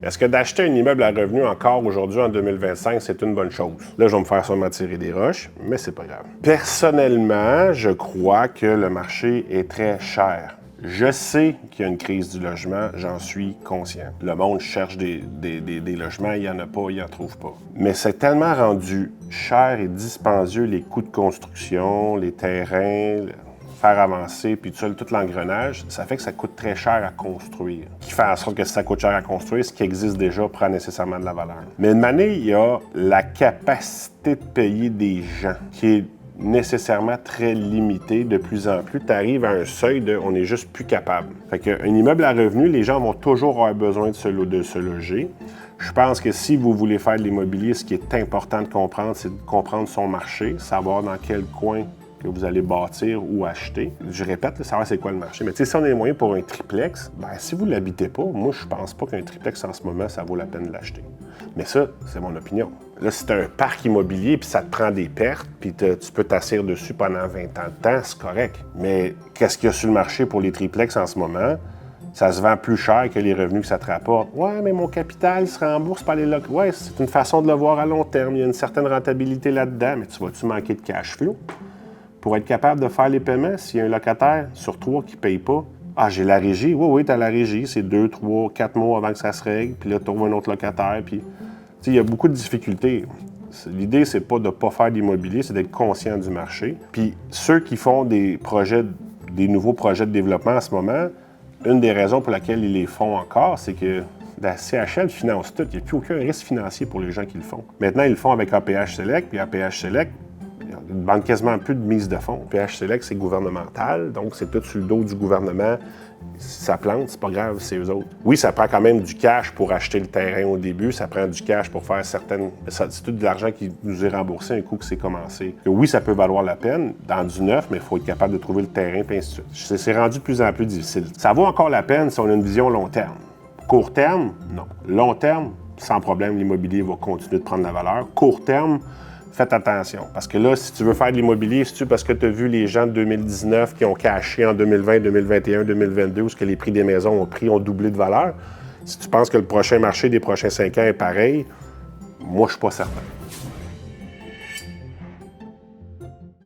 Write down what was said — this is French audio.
Est-ce que d'acheter un immeuble à revenu encore aujourd'hui en 2025, c'est une bonne chose? Là, je vais me faire sûrement tirer des roches, mais c'est pas grave. Personnellement, je crois que le marché est très cher. Je sais qu'il y a une crise du logement, j'en suis conscient. Le monde cherche des logements, il n'y en a pas, il n'en trouve pas. Mais c'est tellement rendu cher et dispendieux les coûts de construction, les terrains, faire avancer, puis tout l'engrenage, ça fait que ça coûte très cher à construire. Qui fait en sorte que si ça coûte cher à construire, ce qui existe déjà prend nécessairement de la valeur. Mais une année, il y a la capacité de payer des gens qui est nécessairement très limitée de plus en plus. Tu arrives à un seuil de « on n'est juste plus capable ». Fait qu'un immeuble à revenu, les gens vont toujours avoir besoin de se loger. Je pense que si vous voulez faire de l'immobilier, ce qui est important de comprendre, c'est de comprendre son marché, savoir dans quel coin que vous allez bâtir ou acheter. Je répète, là, savoir c'est quoi le marché. Mais tu sais, si on a les moyens pour un triplex, bien, si vous ne l'habitez pas, moi, je pense pas qu'un triplex en ce moment, ça vaut la peine de l'acheter. Mais ça, c'est mon opinion. Là, si tu as un parc immobilier, puis ça te prend des pertes, puis tu peux t'asseoir dessus pendant 20 ans de temps, c'est correct. Mais qu'est-ce qu'il y a sur le marché pour les triplex en ce moment? Ça se vend plus cher que les revenus que ça te rapporte. Ouais, mais mon capital se rembourse par les locataires. Ouais, c'est une façon de le voir à long terme. Il y a une certaine rentabilité là-dedans, mais tu vas-tu manquer de cash flow? Pour être capable de faire les paiements, s'il y a un locataire sur 3 qui ne paye pas, ah, j'ai la régie. Oui, tu as la régie. C'est 2, 3, 4 mois avant que ça se règle. Puis là, tu trouves un autre locataire. Puis, il y a beaucoup de difficultés. L'idée, c'est pas de ne pas faire d'immobilier, c'est d'être conscient du marché. Puis, ceux qui font des nouveaux projets de développement en ce moment, une des raisons pour laquelle ils les font encore, c'est que la CHL finance tout. Il n'y a plus aucun risque financier pour les gens qui le font. Maintenant, ils le font avec APH Select. Puis APH Select, ils ne demandent quasiment plus de mise de fonds. APH Select, c'est gouvernemental, donc c'est tout sur le dos du gouvernement. Si ça plante, c'est pas grave, c'est eux autres. Oui, ça prend quand même du cash pour acheter le terrain au début, ça prend du cash pour faire certaines... C'est tout de l'argent qui nous est remboursé un coup que c'est commencé. Oui, ça peut valoir la peine dans du neuf, mais il faut être capable de trouver le terrain, puis ainsi de suite. C'est rendu de plus en plus difficile. Ça vaut encore la peine si on a une vision long terme. Court terme, non. Long terme, sans problème, l'immobilier va continuer de prendre la valeur. Court terme, faites attention. Parce que là, si tu veux faire de l'immobilier, c'est-tu parce que tu as vu les gens de 2019 qui ont caché en 2020, 2021, 2022, où ce que les prix des maisons ont doublé de valeur? Si tu penses que le prochain marché des prochains 5 ans est pareil, moi, je suis pas certain.